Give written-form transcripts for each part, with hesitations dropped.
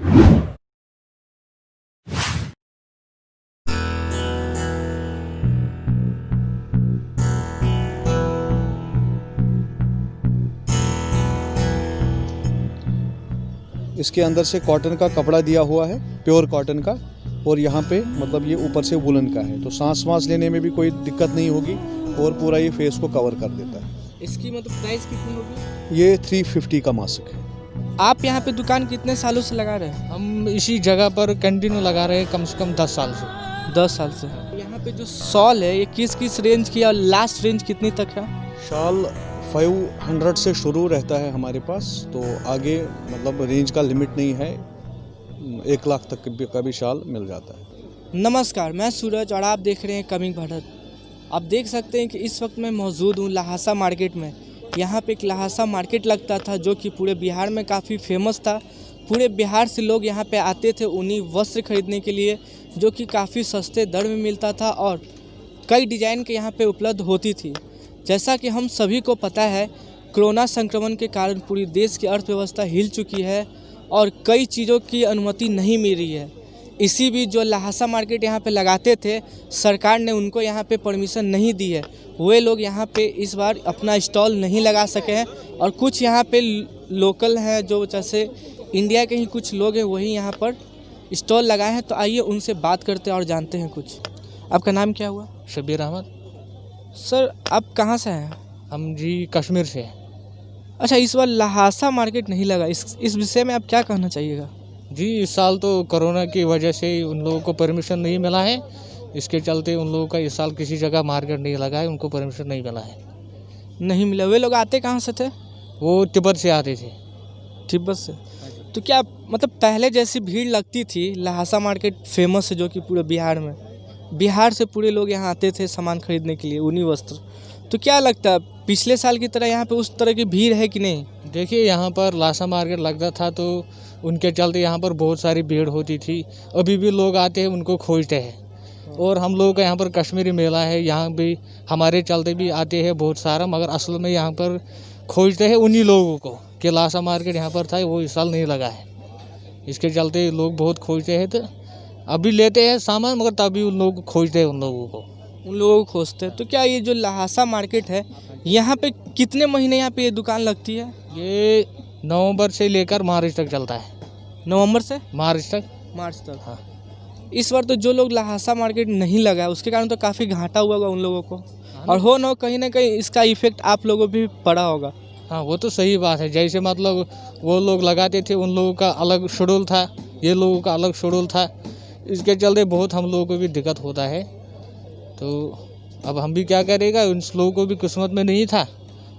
इसके अंदर से कॉटन का कपड़ा दिया हुआ है, प्योर कॉटन का, और यहाँ पे मतलब ये ऊपर से वुलन का है, तो सांस लेने में भी कोई दिक्कत नहीं होगी और पूरा ये फेस को कवर कर देता है। इसकी मतलब प्राइस कितनी होगी? ये 350 का मास्क है। आप यहाँ पे दुकान कितने सालों से लगा रहे हैं? हम इसी जगह पर कंटिन्यू लगा रहे हैं कम से कम 10 साल से। 10 साल से। यहाँ पे जो शॉल है ये किस किस रेंज की और लास्ट रेंज कितनी तक है? शॉल 500 से शुरू रहता है हमारे पास, तो आगे मतलब रेंज का लिमिट नहीं है, 1 लाख तक का भी शॉल मिल जाता है। नमस्कार, मैं सूरज और आप देख रहे हैं कमिंग भारत। आप देख सकते हैं कि इस वक्त मैं मौजूद हूँ लहासा मार्केट में। यहाँ पे एक लहासा मार्केट लगता था जो कि पूरे बिहार में काफ़ी फेमस था। पूरे बिहार से लोग यहाँ पे आते थे ऊनी वस्त्र खरीदने के लिए, जो कि काफ़ी सस्ते दर में मिलता था और कई डिज़ाइन के यहाँ पे उपलब्ध होती थी। जैसा कि हम सभी को पता है, कोरोना संक्रमण के कारण पूरी देश की अर्थव्यवस्था हिल चुकी है और कई चीज़ों की अनुमति नहीं मिल रही है। इसी बीच जो लहासा मार्केट यहाँ पे लगाते थे, सरकार ने उनको यहाँ पे परमिशन नहीं दी है। वे लोग यहाँ पे इस बार अपना स्टॉल नहीं लगा सके हैं और कुछ यहाँ पे लोकल हैं, जो जैसे इंडिया के ही कुछ लोग हैं, वही यहाँ पर स्टॉल लगाए हैं। तो आइए उनसे बात करते हैं और जानते हैं कुछ। आपका नाम क्या हुआ? शबीर अहमद। सर, आप कहाँ से हैं? हम जी कश्मीर से हैं। अच्छा, इस बार लहासा मार्केट नहीं लगा, इस विषय में आप क्या कहना चाहिएगा? जी, इस साल तो कोरोना की वजह से उन लोगों को परमिशन नहीं मिला है, इसके चलते उन लोगों का इस साल किसी जगह मार्केट नहीं लगा है, उनको परमिशन नहीं मिला है। नहीं मिला? वे लोग आते कहाँ से थे? वो तिब्बत से आते थे। तिब्बत से? तो क्या मतलब पहले जैसी भीड़ लगती थी? लहासा मार्केट फेमस है जो कि पूरे बिहार में, बिहार से पूरे लोग यहाँ आते थे सामान खरीदने के लिए, ऊनी वस्त्र। तो क्या लगता है पिछले साल की तरह यहाँ पे उस तरह की भीड़ है कि नहीं? देखिए, यहाँ पर लहासा मार्केट लगता था तो उनके चलते यहाँ पर बहुत सारी भीड़ होती थी। अभी भी लोग आते हैं, उनको खोजते हैं। और हम लोगों का यहाँ पर कश्मीरी मेला है, यहाँ भी हमारे चलते भी आते हैं बहुत सारा, मगर असल में यहाँ पर खोजते हैं उन्हीं लोगों को कि लहासा मार्केट यहाँ पर था, वो इस साल नहीं लगा है। इसके चलते लोग बहुत खोजते हैं, तो अभी लेते हैं सामान, मगर तभी उन लोगों को खोजते हैं, उन लोगों को खोजते हैं। तो क्या ये जो लहासा मार्केट है, यहाँ पे कितने महीने यहाँ पे ये दुकान लगती है? ये नवंबर से लेकर मार्च तक चलता है। नवंबर से मार्च तक? मार्च तक। हाँ। इस बार तो जो लोग लहासा मार्केट नहीं लगा है उसके कारण तो काफ़ी घाटा हुआ होगा उन लोगों को, और हो ना कहीं ना कहीं इसका इफेक्ट आप लोगों पे भी पड़ा होगा। हाँ, वो तो सही बात है। जैसे मतलब वो लोग लगाते थे, उन लोगों का अलग शेड्यूल था, ये लोगों का अलग शेड्यूल था, इसके चलते बहुत हम लोगों को भी दिक्कत होता है। तो अब हम भी क्या करेगा, उन लोगों को भी किस्मत में नहीं था,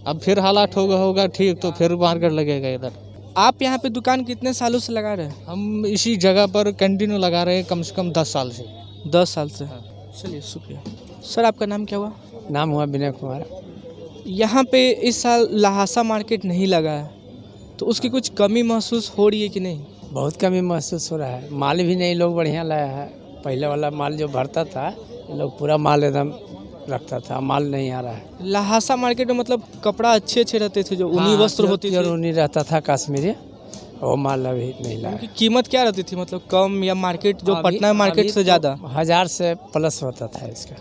अब फिर हालात होगा ठीक, तो फिर मार्केट लगेगा इधर। आप यहाँ पे दुकान कितने सालों से लगा रहे हैं? हम इसी जगह पर कंटिन्यू लगा रहे हैं कम से कम 10 साल से। 10 साल से? चलिए, शुक्रिया। सर, आपका नाम क्या हुआ? नाम हुआ विनय कुमार। यहाँ पे इस साल लहासा मार्केट नहीं लगा है, तो उसकी कुछ कमी महसूस हो रही है कि नहीं? बहुत कमी महसूस हो रहा है। माल भी नहीं लोग बढ़िया लाया है। पहले वाला माल जो भरता था, लोग पूरा माल एकदम रखता था, माल नहीं आ रहा है। लहासा मार्केट में मतलब कपड़ा अच्छे रहते थे, जो ऊनी वस्त्र होती थी, ऊनी रहता था कश्मीरी, वो माल अभी नहीं लाया। उनकी कीमत क्या रहती थी, मतलब कम या मार्केट जो पटना मार्केट से ज़्यादा? 1000 से प्लस होता था इसका,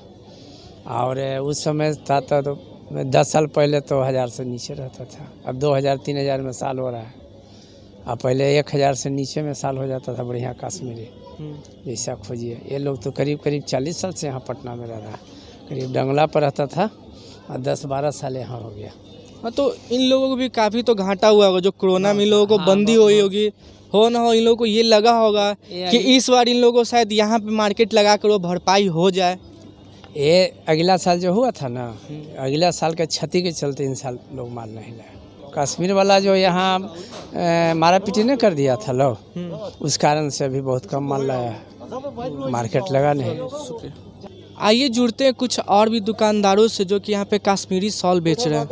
और उस समय था तो 10 साल पहले तो 1000 से नीचे रहता था। अब 2000-3000 में साल हो रहा है, अब पहले 1000 से नीचे में साल हो जाता था बढ़िया कश्मीरी। जैसा खोजिए, ये लोग तो करीब 40 साल से यहाँ पटना में रह रहा है। करीब डंगला पर रहता था और 10-12 साल यहाँ हो गया। हाँ, तो इन लोगों को भी काफ़ी तो घाटा हुआ होगा, जो कोरोना में इन लोगों को बंदी हुई होगी, हो ना हो इन लोगों को ये लगा होगा कि इस बार इन लोगों को शायद यहाँ पे मार्केट लगा कर वो भरपाई हो जाए। ये अगला साल जो हुआ था ना, अगला साल के क्षति के चलते इन साल लोग माल नहीं लाए। कश्मीर वाला जो यहाँ मारा पीटी नहीं कर दिया था लोग, उस कारण से अभी बहुत कम माल लाया है, मार्केट लगा नहीं। आइए जुड़ते हैं कुछ और भी दुकानदारों से जो कि यहाँ पे कश्मीरी शॉल बेच रहे हैं।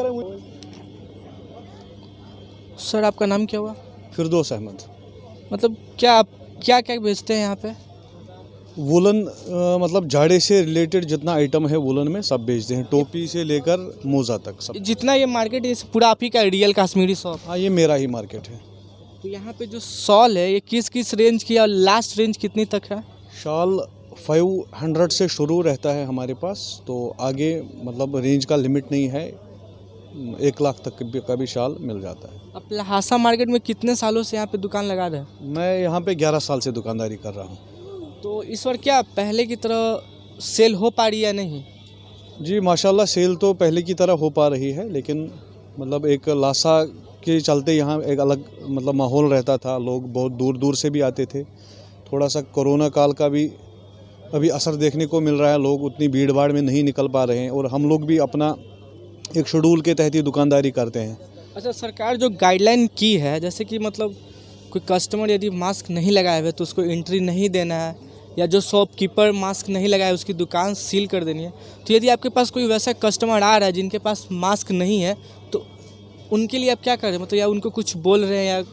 सर, आपका नाम क्या हुआ? फिरदौस अहमद। मतलब क्या क्या बेचते हैं यहाँ पे? वुलन मतलब झाड़े से रिलेटेड जितना आइटम है वुलन में सब बेचते हैं, टोपी से लेकर मोजा तक सब। जितना ये मार्केट है पूरा आप ही का रियल कश्मीरी शॉप? हाँ, ये मेरा ही मार्केट है। तो यहाँ पे जो शॉल है ये किस किस रेंज की और लास्ट रेंज कितनी तक है? शॉल 500 से शुरू रहता है हमारे पास, तो आगे मतलब रेंज का लिमिट नहीं है, 1 लाख तक का भी शॉल मिल जाता है। आप लहासा मार्केट में कितने सालों से यहाँ पे दुकान लगा रहे हैं? मैं यहाँ पे 11 साल से दुकानदारी कर रहा हूँ। तो इस बार क्या पहले की तरह सेल हो पा रही है या नहीं? जी माशाल्लाह सेल तो पहले की तरह हो पा रही है, लेकिन मतलब एक लासा के चलते यहाँ एक अलग मतलब माहौल रहता था, लोग बहुत दूर दूर से भी आते थे। थोड़ा सा कोरोना काल का भी अभी असर देखने को मिल रहा है, लोग उतनी भीड़ भाड़ में नहीं निकल पा रहे हैं और हम लोग भी अपना एक शेड्यूल के तहत ही दुकानदारी करते हैं। अच्छा, सरकार जो गाइडलाइन की है जैसे कि मतलब कोई कस्टमर यदि मास्क नहीं लगाए हुए तो उसको एंट्री नहीं देना है, या जो शॉपकीपर मास्क नहीं लगाए उसकी दुकान सील कर देनी है, तो यदि आपके पास कोई वैसा कस्टमर आ रहा है जिनके पास मास्क नहीं है तो उनके लिए आप क्या कर रहे हैं? मतलब या उनको कुछ बोल रहे हैं या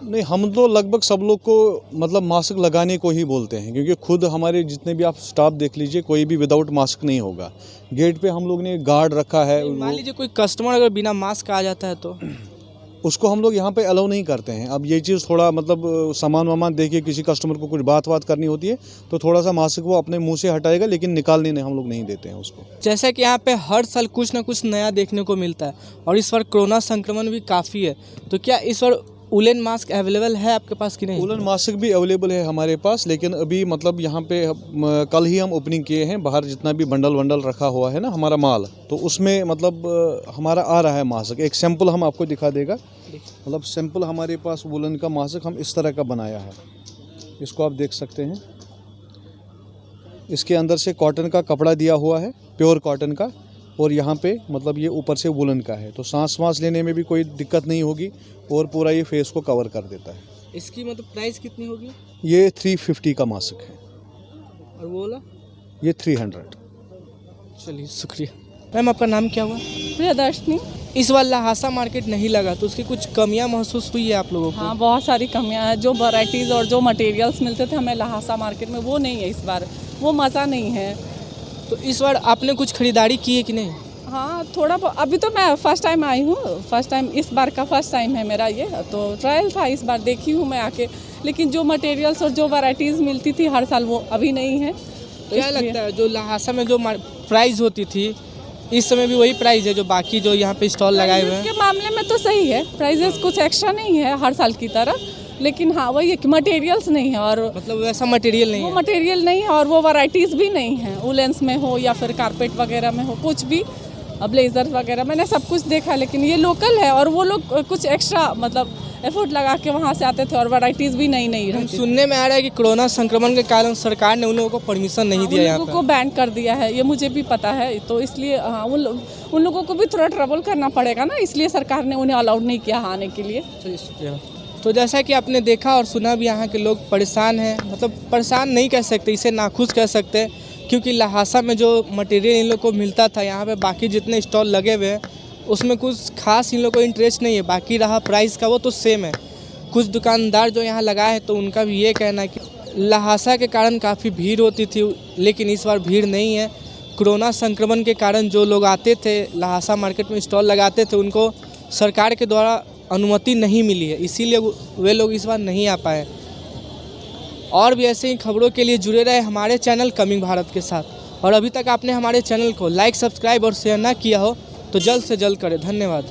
नहीं, हम तो लगभग सब लोग को मतलब मास्क लगाने को ही बोलते हैं, क्योंकि खुद हमारे जितने भी आप स्टाफ देख लीजिए कोई भी विदाउट मास्क नहीं होगा। गेट पे हम लोग ने गार्ड रखा है, मान लीजिए कोई कस्टमर अगर बिना मास्क आ जाता है तो उसको हम लोग यहाँ पे अलाउ नहीं करते हैं। अब ये चीज़ थोड़ा मतलब सामान वामान दे के किसी कस्टमर को कुछ बात करनी होती है तो थोड़ा सा मास्क वो अपने मुंह से हटाएगा, लेकिन निकालने नहीं हम लोग नहीं देते हैं उसको। जैसा कि यहाँ पे हर साल कुछ ना कुछ नया देखने को मिलता है और इस बार कोरोना संक्रमण भी काफ़ी है, तो क्या इस बार वुलन मास्क अवेलेबल है आपके पास कि नहीं? वुलन मास्क भी अवेलेबल है हमारे पास, लेकिन अभी मतलब यहाँ पे कल ही हम ओपनिंग किए हैं। बाहर जितना भी बंडल रखा हुआ है ना हमारा माल, तो उसमें मतलब हमारा आ रहा है मास्क। एक सैंपल हम आपको दिखा देगा, मतलब सैंपल हमारे पास वुलन का मास्क हम इस तरह का बनाया है, इसको आप देख सकते हैं। इसके अंदर से कॉटन का कपड़ा दिया हुआ है, प्योर कॉटन का, और यहाँ पे मतलब ये ऊपर से वुलन का है, तो सांस लेने में भी कोई दिक्कत नहीं होगी और पूरा ये फेस को कवर कर देता है। इसकी मतलब प्राइस कितनी होगी? ये 350 का मास्क है और वो वाला? ये 300। चलिए शुक्रिया। मैम आपका नाम क्या हुआ? प्रियदर्शनी। इस बार लहासा मार्केट नहीं लगा तो उसकी कुछ कमियां महसूस हुई है आप लोगों को? हाँ, बहुत सारी कमियां हैं। जो वैरायटीज़ और जो मटेरियल्स मिलते थे हमें लहासा मार्केट में वो नहीं है इस बार, वो मज़ा नहीं है। तो इस बार आपने कुछ खरीदारी की है कि नहीं? हाँ थोड़ा अभी तो मैं फर्स्ट टाइम आई हूँ, फर्स्ट टाइम इस बार का फर्स्ट टाइम है मेरा ये, तो ट्रायल था इस बार, देखी हूँ मैं आके, लेकिन जो मटेरियल्स और जो वैरायटीज़ मिलती थी हर साल वो अभी नहीं है। तो क्या लगता है जो लहासा में जो प्राइस होती थी इस समय भी वही प्राइस है जो बाकी जो यहाँ पे स्टॉल लगाए हुए हैं? के मामले में तो सही है, प्राइजेस कुछ एक्स्ट्रा नहीं है हर साल की तरह, लेकिन हाँ वही है कि मटेरियल्स नहीं है, और मतलब वैसा मटेरियल नहीं वो है। मटेरियल नहीं है और वो वैरायटीज़ भी नहीं है, वुलेंस में हो या फिर कारपेट वगैरह में हो, कुछ भी ब्लेजर वगैरह मैंने सब कुछ देखा, लेकिन ये लोकल है और वो लोग कुछ एक्स्ट्रा मतलब एफर्ट लगा के वहाँ से आते थे और वैरायटीज़ भी नई नई रहती। सुनने में आ रहा है कि कोरोना संक्रमण के कारण सरकार ने उन लोगों को परमिशन नहीं दिया, यहाँ उन लोगों को बैन कर दिया है, ये मुझे भी पता है, तो इसलिए हाँ उन लोगों को भी थोड़ा ट्रबल करना पड़ेगा ना, इसलिए सरकार ने उन्हें अलाउड नहीं किया आने के लिए। चलिए शुक्रिया। तो जैसा कि आपने देखा और सुना भी, यहाँ के लोग परेशान हैं, मतलब परेशान नहीं कह सकते, इसे नाखुश कह सकते हैं, क्योंकि लहासा में जो मटेरियल इन लोग को मिलता था यहाँ पे बाकी जितने स्टॉल लगे हुए हैं उसमें कुछ खास इन लोग को इंटरेस्ट नहीं है। बाकी रहा प्राइस का वो तो सेम है। कुछ दुकानदार जो यहाँ लगाए हैं तो उनका भी ये कहना है कि लहासा के कारण काफ़ी भीड़ होती थी, लेकिन इस बार भीड़ नहीं है। कोरोना संक्रमण के कारण जो लोग आते थे लहासा मार्केट में स्टॉल लगाते थे उनको सरकार के द्वारा अनुमति नहीं मिली है, इसीलिए वे लोग इस बार नहीं आ पाए। और भी ऐसे ही खबरों के लिए जुड़े रहे हमारे चैनल कमिंग भारत के साथ। और अभी तक आपने हमारे चैनल को लाइक, सब्सक्राइब और शेयर ना किया हो तो जल्द से जल्द करें। धन्यवाद।